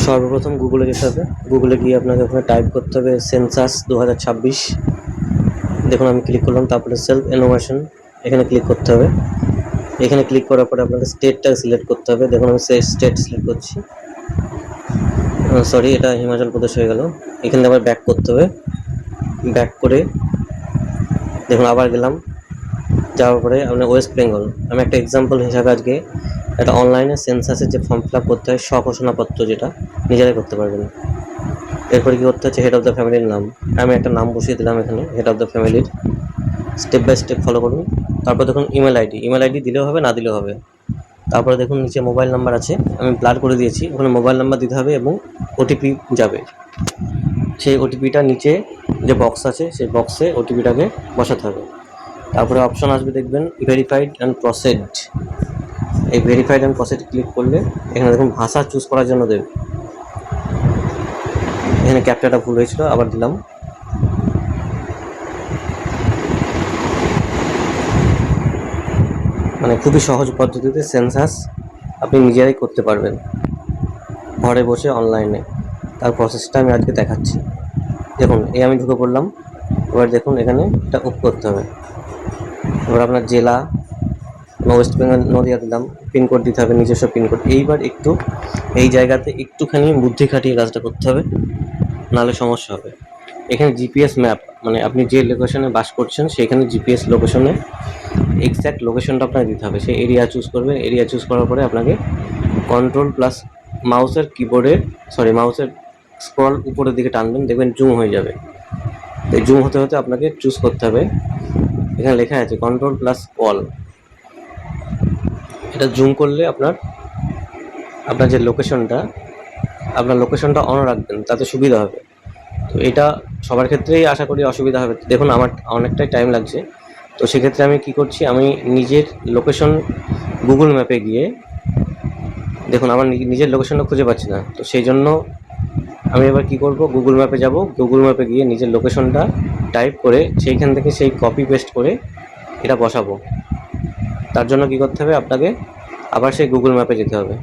সর্বপ্রথম গুগলে যেতে হবে। গুগলে গিয়ে আপনাকে ওখানে টাইপ করতে হবে সেন্সাস 2026। দেখুন আমি ক্লিক করলাম, তারপরে সেলফ ইনোভেশন এখানে ক্লিক করতে হবে। এখানে ক্লিক করার পরে আপনাকে স্টেটটা সিলেক্ট করতে হবে। দেখুন আমি স্টেট সিলেক্ট করছি, সরি এটা হিমাচল প্রদেশ হয়ে গেল। এখানে আবার ব্যাক করতে হবে। ব্যাক করে দেখুন আবার গেলাম, যাওয়ার পরে আপনার ওয়েস্ট বেঙ্গল। আমি একটা এক্সাম্পল হিসাবে আজকে একটা অনলাইনে সেন্সাসের যে ফর্ম ফিল আপ করতে হয়, স্বঘোষণাপত্র, যেটা নিজেরাই করতে পারবেন। এরপরে কী করতে হচ্ছে, হেড অফ দ্য ফ্যামিলির নাম, আমি একটা নাম বসিয়ে দিলাম এখানে হেড অফ দ্য ফ্যামিলির। স্টেপ বাই স্টেপ ফলো করুন। তারপর দেখুন ইমেল আইডি দিলেও হবে, না দিলেও হবে। তারপরে দেখুন নিচে মোবাইল নাম্বার আছে, আমি ব্লার করে দিয়েছি, ওখানে মোবাইল নাম্বার দিতে হবে এবং ওটিপি যাবে। সেই ওটিপিটা নিচে যে বক্স আছে সেই বক্সে ওটিপিটাকে বসাতে হবে। তারপরে অপশন আসবে, দেখবেন ভেরিফাইড অ্যান্ড প্রসেড। এই ভেরিফাইড অ্যান্ড প্রসেড ক্লিক করলে এখানে দেখুন ভাষা চুজ করার জন্য দেবে। এখানে ক্যাপচাটা ভুল হয়েছিল, আবার দিলাম। মানে খুবই সহজ পদ্ধতিতে সেন্সাস আপনি নিজেরাই করতে পারবেন ঘরে বসে অনলাইনে। তার প্রসেসটা আমি আজকে দেখাচ্ছি। দেখুন এই আমি ঢুকে পড়লাম। এবার দেখুন এখানে এটা উপ করতে হবে। এবার আপনার জেলা, ওয়েস্ট বেঙ্গল নদিয়া দিলাম, পিনকোড দিতে হবে, নিজস্ব পিনকোড। এইবার একটু এই জায়গাতে একটুখানি বুদ্ধি খাটিয়ে কাজটা করতে হবে, নাহলে সমস্যা হবে। এখানে জিপিএস ম্যাপ, মানে আপনি যে লোকেশনে বাস করছেন সেখানে জিপিএস লোকেশনে এক্স্যাক্ট লোকেশনটা আপনাকে দিতে হবে। সেই এরিয়া চুজ করবেন। এরিয়া চুজ করার পরে আপনাকে কন্ট্রোল প্লাস মাউসের মাউসের স্ক্রল উপরের দিকে টানবেন, দেখবেন জুম হয়ে যাবে। এই জুম হতে হতে আপনাকে চুজ করতে হবে, এখানে লেখা আছে কন্ট্রোল প্লাস অল। এটা জুম করলে আপনার যে লোকেশনটা অন রাখবেন, তাতে সুবিধা হবে। তো এটা সবার ক্ষেত্রেই আশা করি অসুবিধা হবে। দেখুন আমার অনেকটাই টাইম লাগছে, তো সেক্ষেত্রে আমি কি করছি, আমি নিজের লোকেশন গুগল ম্যাপে গিয়ে দেখুন আমার নিজের লোকেশনটা খুঁজে পাচ্ছি না। তো সেই জন্য আমি এবার কি করব, গুগল ম্যাপে যাব। গুগল ম্যাপে গিয়ে নিজের লোকেশনটা টাইপ করে সেইখান থেকে সেই কপি পেস্ট করে এটা বসাবো। তার জন্য কি করতে হবে, আপনাকে আবার সেই গুগল ম্যাপে যেতে হবে।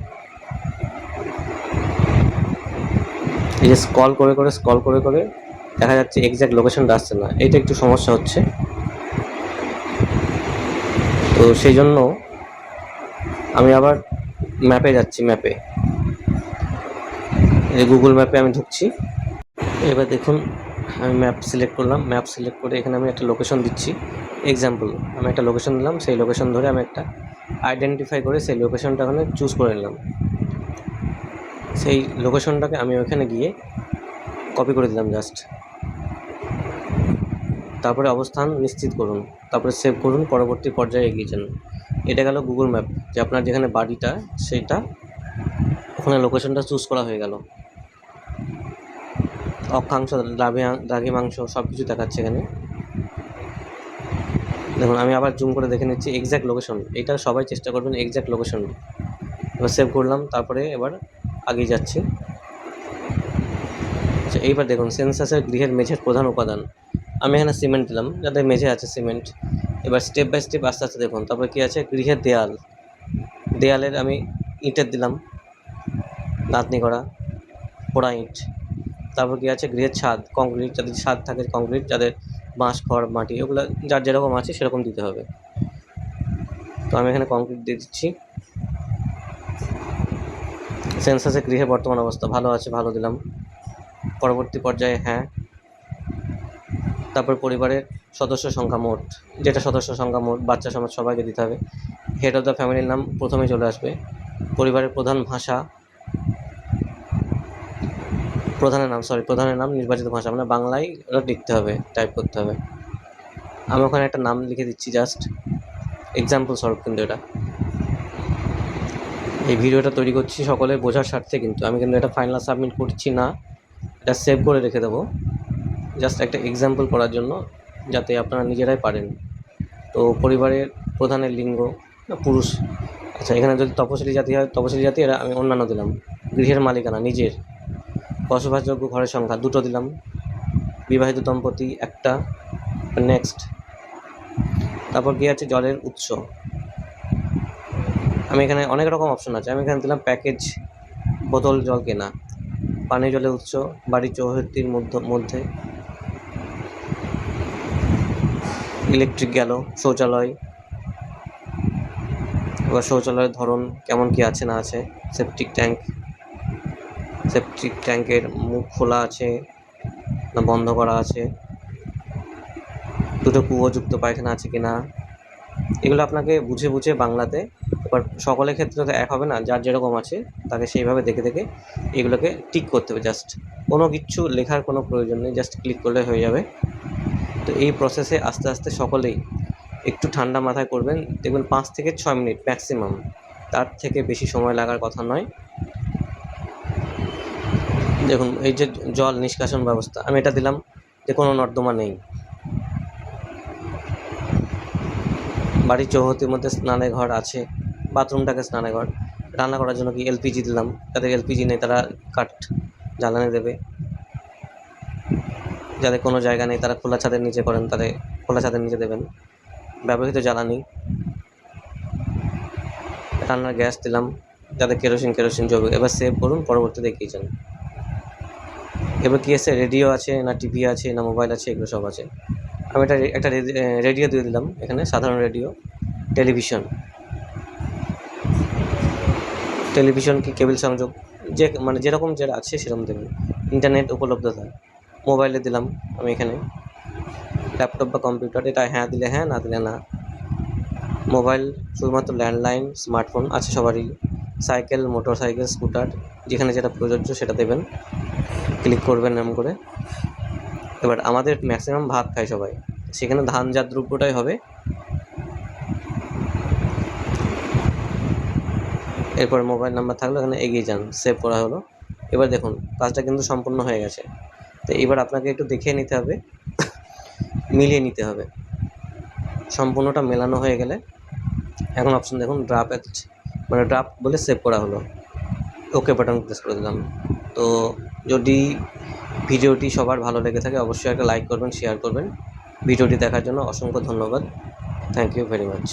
এই যে স্ক্রল করে দেখা যাচ্ছে এক্স্যাক্ট লোকেশনটা আসছে না, এটা একটু সমস্যা হচ্ছে। তো সেই জন্য আমি আবার ম্যাপে যাচ্ছি। এই গুগল ম্যাপে আমি ঢুকছি। এবার দেখুন আমি ম্যাপ সিলেক্ট করলাম। ম্যাপ সিলেক্ট করে এখানে আমি একটা লোকেশন দিচ্ছি। এক্সাম্পল আমি একটা লোকেশন দিলাম, সেই লোকেশন ধরে আমি একটা আইডেন্টিফাই করে সেই লোকেশনটা ওখানে চুজ করে নিলাম। সেই লোকেশনটাকে আমি ওখানে গিয়ে কপি করে দিলাম জাস্ট। তারপরে অবস্থান নিশ্চিত করুন, তারপরে সেভ করুন, পরবর্তী পর্যায়ে এগিয়ে যান। এটা গেল গুগল ম্যাপ, যে আপনার যেখানে বাড়িটা সেইটা ওখানে লোকেশনটা চুজ করা হয়ে গেল। অক্ষাংশ, দ্রাঘিমাংশ সব কিছু দেখাচ্ছে এখানে। দেখুন আমি আবার জুম করে দেখে নিচ্ছি এক্স্যাক্ট লোকেশন। এটা সবাই চেষ্টা করবেন এক্স্যাক্ট লোকেশন। এবার সেভ করলাম, তারপরে এবার আগিয়ে যাচ্ছি। আচ্ছা এইবার দেখুন সেন্সাসের গৃহের মেঝের প্রধান উপাদান, আমি এখানে সিমেন্ট দিলাম, যাদের মেঝে আছে সিমেন্ট। এবার স্টেপ বাই স্টেপ আস্তে আস্তে দেখুন। তারপরে কী আছে, গৃহের দেয়ালের আমি ইটের দিলাম, গাঁথনি করা পোড়া ইট। তারপর কী আছে, গৃহের ছাদ কংক্রিট, যাদের ছাদ থাকে কংক্রিট, যাদের বাঁশ খড় মাটি এগুলো যার যেরকম আছে সেরকম দিতে হবে। তো আমি এখানে কংক্রিট দিয়ে দিচ্ছি। সেন্সাসের গৃহের বর্তমান অবস্থা ভালো আছে, ভালো দিলাম। পরবর্তী পর্যায়ে হ্যাঁ। তারপর পরিবারের সদস্য সংখ্যা মোট, যেটা সদস্য সংখ্যা মোট বাচ্চা সমাজ সবাইকে দিতে হবে। হেড অফ দ্য ফ্যামিলির নাম প্রথমেই চলে আসবে। পরিবারের প্রধান ভাষা, প্রধানের নাম নির্বাচিত ভাষা, মানে বাংলায় ওটা লিখতে হবে, টাইপ করতে হবে। আমি ওখানে একটা নাম লিখে দিচ্ছি জাস্ট এক্সাম্পল স্বরূপ, কিন্তু এই ভিডিওটা তৈরি করছি সকলের বোঝার স্বার্থে, কিন্তু আমি কিন্তু এটা ফাইনাল সাবমিট করছি না, এটা সেভ করে রেখে দেবো জাস্ট একটা এক্সাম্পল করার জন্য, যাতে আপনারা নিজেরাই পারেন। তো পরিবারের প্রধানের লিঙ্গ পুরুষ। আচ্ছা এখানে যদি তপশিলি জাতি হয় তপশিলি জাতি, এরা আমি অন্যান্য দিলাম। গৃহের মালিকানা নিজের। বসবাসযোগ্য ঘরের সংখ্যা 2টো দিলাম। বিবাহিত দম্পতি 1টা। নেক্সট। তারপর কী আছে, জলের উৎস। আমি এখানে অনেক রকম অপশন আছে, আমি এখানে দিলাম প্যাকেজ বোতল জল কেনা। পানীয় জলের উৎস বাড়ির চৌহদ্দির মধ্যে। ইলেকট্রিক গেল, শৌচালয়, এবার শৌচালয়ের ধরন কেমন কি আছে না আছে, সেপটিক ট্যাঙ্কের মুখ খোলা আছে না বন্ধ করা আছে, দুটো কুয়োযুক্ত পায়খানা আছে কিনা, এগুলো আপনাকে বুঝে বুঝে বাংলাতে, এবার সকলের ক্ষেত্রে তো এক হবে না, যার যেরকম আছে তাকে সেইভাবে দেখে দেখে এগুলোকে টিক করতে হবে। জাস্ট কোনো কিচ্ছু লেখার কোনো প্রয়োজন নেই, জাস্ট ক্লিক করলে হয়ে যাবে। তো এই প্রসেসে আস্তে আস্তে সকলেই একটু ঠান্ডা মাথায় করবেন, দেখবেন 5 থেকে 6 মিনিট ম্যাক্সিমাম, তার থেকে বেশি সময় লাগার কথা নয়। দেখুন এই যে জল নিষ্কাশন ব্যবস্থা, আমি এটা দিলাম যে কোনো নর্দমা নেই। বাড়ির চৌহদ্দির মধ্যে স্নানের ঘর আছে, বাথরুমটাকে স্নানের ঘর। রান্না করার জন্য কি এলপিজি দিলাম, যাদের এলপিজি নেই তারা কাঠ জ্বালানি দেবে, যাদের কোনো জায়গা নেই তারা খোলা ছাদের নিচে করেন, তাদের খোলা ছাদের নিচে দেবেন। ব্যবহৃত জ্বালানি, রান্নার গ্যাস দিলাম, যাদের কেরোসিন জ্বলবে। এবার সেভ করুন, পরবর্তী দেখিয়ে যান। এবার কি আছে, রেডিও আছে না টিভি আছে না মোবাইল আছে, এগুলো সব আছে। আমি একটা রেডিও দিয়ে দিলাম এখানে, সাধারণ রেডিও। টেলিভিশন কি কেবল সংযোগ, যে মানে যেরকম যেটা আছে সেরকম দেবেন। ইন্টারনেট উপলব্ধতা, মোবাইলে দিলাম আমি এখানে। ল্যাপটপ বা কম্পিউটার, এটা হ্যাঁ দিলে হ্যাঁ, না দিলে না। মোবাইল শুধুমাত্র ল্যান্ডলাইন, স্মার্টফোন আছে সবারই। সাইকেল, মোটর সাইকেল, স্কুটার, যেখানে যেটা প্রযোজ্য সেটা দেবেন, ক্লিক করবেন এমন করে। এবার আমাদের ম্যাক্সিমাম ভাত খায় সবাই, সেখানে ধানজাত দ্রব্যটাই হবে। এরপর মোবাইল নাম্বার থাকলে এখানে এগিয়ে যান, সেভ করা হলো। এবার দেখুন কাজটা কিন্তু সম্পূর্ণ হয়ে গেছে। তো এবার আপনাকে একটু দেখে নিতে হবে, মিলিয়ে নিতে হবে। সম্পূর্ণটা মেলানো হয়ে গেলে এখন অপশন দেখুন, ড্রাফট বলে সেভ করা হলো। ওকে বাটন প্রেস করে দিলাম। তো যদি ভিডিওটি সবার ভালো লেগে থাকে অবশ্যই একটা লাইক করবেন, শেয়ার করবেন। ভিডিওটি দেখার জন্য অসংখ্য ধন্যবাদ। Thank you very much.